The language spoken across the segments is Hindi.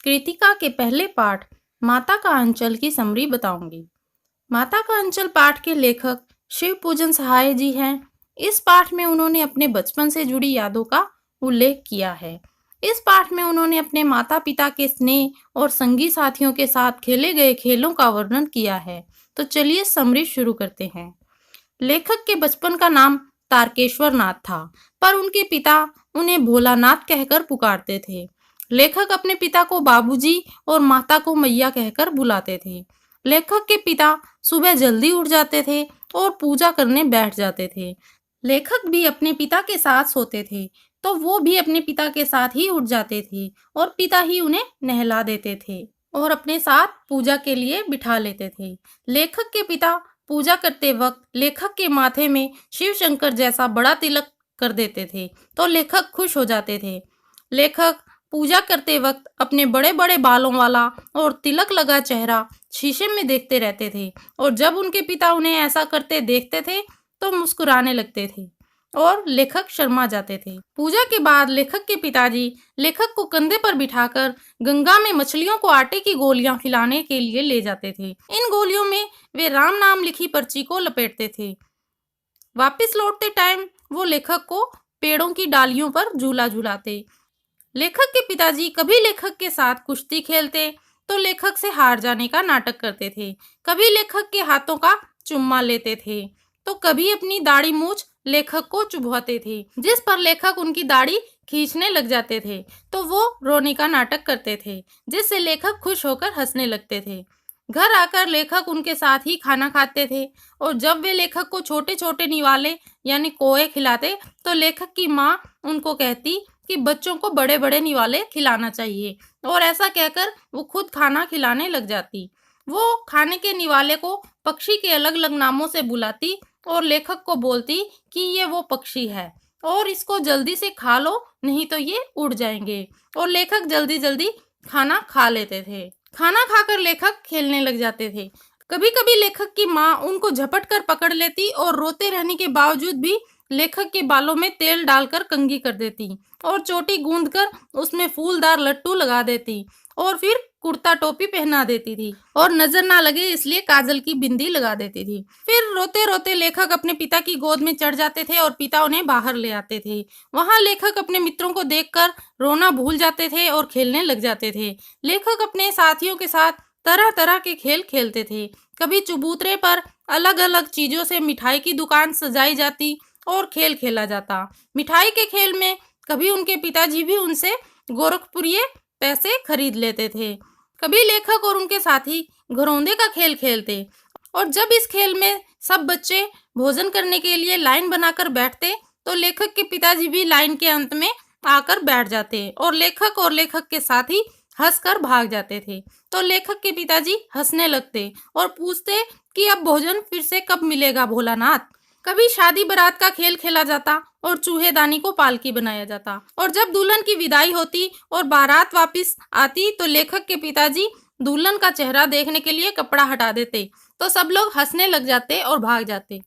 कृतिका के पहले पाठ माता का अंचल की समरी बताऊंगी। माता का अंचल पाठ के लेखक शिव पूजन सहाय जी हैं। इस पाठ में उन्होंने अपने बचपन से जुड़ी यादों का उल्लेख किया है। इस पाठ में उन्होंने अपने माता पिता के स्नेह और संगी साथियों के साथ खेले गए खेलों का वर्णन किया है। तो चलिए समरी शुरू करते हैं। लेखक के बचपन का नाम तारकेश्वर नाथ था, पर उनके पिता उन्हें भोलानाथ कहकर पुकारते थे। लेखक अपने पिता को बाबूजी और माता को मैया कहकर बुलाते थे। लेखक के पिता सुबह जल्दी उठ जाते थे और पूजा करने बैठ जाते थे। लेखक भी अपने पिता के साथ सोते थे, तो वो भी अपने पिता के साथ ही उठ जाते थे और पिता ही उन्हें नहला देते थे और अपने साथ पूजा के लिए बिठा लेते थे। लेखक के पिता पूजा करते वक्त लेखक के माथे में शिव शंकर जैसा बड़ा तिलक कर देते थे, तो लेखक खुश हो जाते थे। लेखक पूजा करते वक्त अपने बड़े बड़े बालों वाला और तिलक लगा चेहरा शीशे में देखते रहते थे, और जब उनके पिता उन्हें ऐसा करते देखते थे तो मुस्कुराने लगते थे और लेखक शर्मा जाते थे। पूजा के बाद लेखक के पिताजी लेखक को कंधे पर बिठाकर गंगा में मछलियों को आटे की गोलियां खिलाने के लिए ले जाते थे। इन गोलियों में वे राम नाम लिखी पर्ची को लपेटते थे। वापस लौटते टाइम वो लेखक को पेड़ों की डालियों पर झूला झूलाते। लेखक के पिताजी कभी लेखक के साथ कुश्ती खेलते तो लेखक से हार जाने का नाटक करते थे। कभी लेखक के हाथों का चुम्मा लेते थे तो कभी अपनी दाढ़ी मूछ लेखक को चुभवाते थे, जिस पर लेखक उनकी दाढ़ी खींचने लग जाते थे तो वो रोने का नाटक करते थे, जिससे लेखक खुश होकर हंसने लगते थे। घर आकर लेखक उनके साथ ही खाना खाते थे, और जब वे लेखक को छोटे छोटे निवाले यानी कोए खिलाते तो लेखक की माँ उनको कहती कि बच्चों को बड़े बड़े निवाले खिलाना चाहिए, और ऐसा कहकर वो खुद खाना खिलाने लग जाती। वो खाने के निवाले को पक्षी के अलग अलग नामों से बुलाती और लेखक को बोलती कि ये वो पक्षी है और इसको जल्दी से खा लो, नहीं तो ये उड़ जाएंगे। और लेखक जल्दी जल्दी खाना खा लेते थे। खाना खाकर लेखक खेलने लग जाते थे। कभी कभी लेखक की माँ उनको झपट कर पकड़ लेती और रोते रहने के बावजूद भी लेखक के बालों में तेल डालकर कंघी कर देती और चोटी गूंद कर उसमें फूलदार लट्टू लगा देती और फिर कुर्ता टोपी पहना देती थी, और नजर ना लगे इसलिए काजल की बिंदी लगा देती थी। फिर रोते रोते लेखक अपने पिता की गोद में चढ़ जाते थे और पिता उन्हें बाहर ले आते थे। वहां लेखक अपने मित्रों को देखकर रोना भूल जाते थे और खेलने लग जाते थे। लेखक अपने साथियों के साथ तरह तरह के खेल खेलते थे। कभी चबूतरे पर अलग अलग चीजों से मिठाई की दुकान सजाई जाती और खेल खेला जाता। मिठाई के खेल में कभी उनके पिताजी भी उनसे गोरखपुरिये पैसे खरीद लेते थे। कभी लेखक और उनके साथी घरौंदे का खेल खेलते, और जब इस खेल में सब बच्चे भोजन करने के लिए लाइन बनाकर बैठते तो लेखक के पिताजी भी लाइन के अंत में आकर बैठ जाते और लेखक के साथी हंसकर भाग जाते थे। तो लेखक के पिताजी हंसने लगते और पूछते कि अब भोजन फिर से कब मिलेगा भोलानाथ। कभी शादी बारात का खेल खेला जाता और चूहेदानी को पालकी बनाया जाता, और जब दुल्हन की विदाई होती और बारात वापस आती तो लेखक के पिताजी दुल्हन का चेहरा देखने के लिए कपड़ा हटा देते, तो सब लोग हंसने लग जाते और भाग जाते।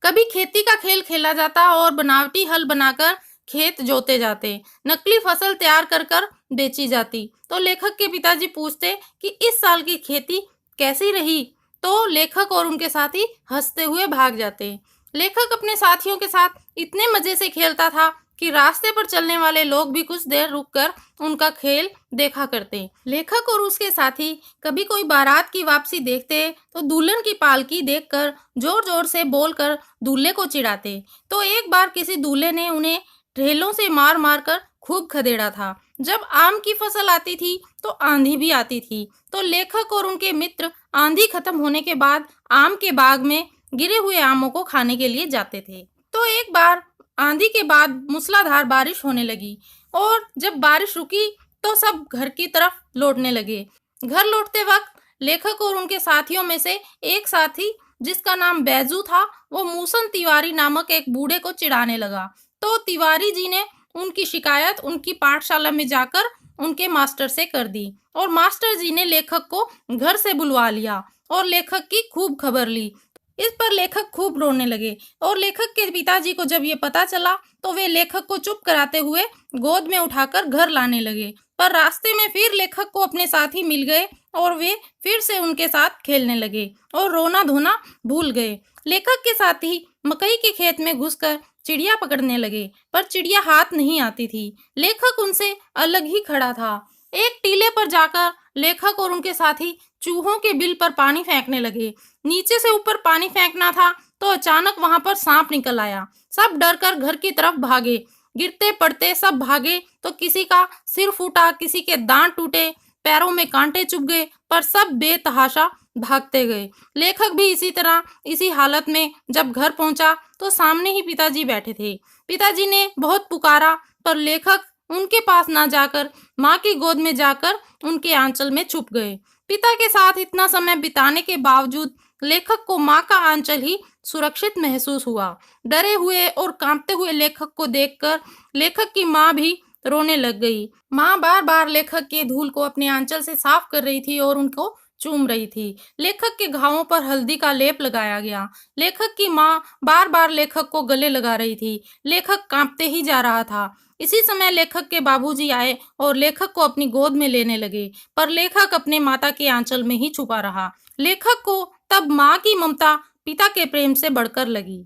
कभी खेती का खेल खेला जाता और बनावटी हल बनाकर खेत जोते जाते। नकली फसल तैयार कर कर बेची जाती, तो लेखक के पिताजी पूछते कि इस साल की खेती कैसी रही, तो लेखक और उनके साथी हंसते हुए भाग जाते। लेखक अपने साथियों के साथ इतने मजे से खेलता था कि रास्ते पर चलने वाले लोग भी कुछ देर रुककर उनका खेल देखा करते। लेखक और उसके साथी कभी कोई बारात की वापसी देखते तो दुल्हन की पालकी देखकर जोर जोर से बोलकर दूल्हे को चिढ़ाते। तो एक बार किसी दूल्हे ने उन्हें ढेलों से मार मार कर खूब खदेड़ा था। जब आम की फसल आती थी तो आंधी भी आती थी, तो लेखक और उनके मित्र आंधी खत्म होने के बाद आम के बाग में गिरे हुए आमों को खाने के लिए जाते थे। तो एक बार आंधी के बाद मूसलाधार बारिश होने लगी, और जब बारिश रुकी तो सब घर की तरफ लौटने लगे। घर लौटते वक्त लेखक और उनके साथियों में से एक साथी जिसका नाम बैजू था, वो मूसन तिवारी नामक एक बूढ़े को चिढ़ाने लगा। तो तिवारी जी ने उनकी शिकायत उनकी पाठशाला में जाकर उनके मास्टर से कर दी, और मास्टर जी ने लेखक को घर से बुलवा लिया और लेखक की खूब खबर ली। इस पर लेखक खूब रोने लगे, और लेखक के पिताजी को जब ये पता चला तो वे लेखक को चुप कराते हुए गोद में उठाकर घर लाने लगे पर रास्ते में फिर लेखक को अपने साथी मिल गए और वे फिर से उनके साथ खेलने लगे और रोना धोना भूल गए। लेखक के साथी मकई के खेत में घुसकर चिड़िया पकड़ने लगे, पर चिड़िया हाथ नहीं आती थी। लेखक उनसे अलग ही खड़ा था। एक टीले पर जाकर लेखक और उनके साथी चूहों के बिल पर पानी फेंकने लगे। नीचे से ऊपर पानी फेंकना था तो अचानक वहां पर सांप निकल आया। सब डरकर घर की तरफ भागे। गिरते पड़ते सब भागे तो किसी का सिर फूटा, किसी के दांत टूटे, पैरों में कांटे चुभ गए, पर सब बेतहाशा भागते गए। लेखक भी इसी तरह इसी हालत में जब घर पहुंचा तो सामने ही पिताजी बैठे थे। पिताजी ने बहुत पुकारा, पर लेखक उनके पास ना जाकर माँ की गोद में जाकर उनके आंचल में छुप गए। पिता के साथ इतना समय बिताने के बावजूद लेखक को माँ का आंचल ही सुरक्षित महसूस हुआ। डरे हुए और कांपते हुए लेखक को देखकर लेखक की माँ भी रोने लग गई। माँ बार बार लेखक के धूल को अपने आंचल से साफ कर रही थी और उनको चूम रही थी। लेखक के घावों पर हल्दी का लेप लगाया गया। लेखक की माँ बार बार लेखक को गले लगा रही थी। लेखक कांपते ही जा रहा था। इसी समय लेखक के बाबूजी आए और लेखक को अपनी गोद में लेने लगे, पर लेखक अपने माता के आंचल में ही छुपा रहा। लेखक को तब माँ की ममता पिता के प्रेम से बढ़कर लगी।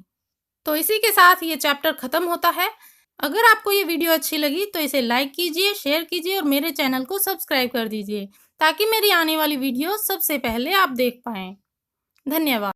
तो इसी के साथ ये चैप्टर खत्म होता है। अगर आपको ये वीडियो अच्छी लगी तो इसे लाइक कीजिए, शेयर कीजिए और मेरे चैनल को सब्सक्राइब कर दीजिए, ताकि मेरी आने वाली वीडियो सबसे पहले आप देख पाएं। धन्यवाद।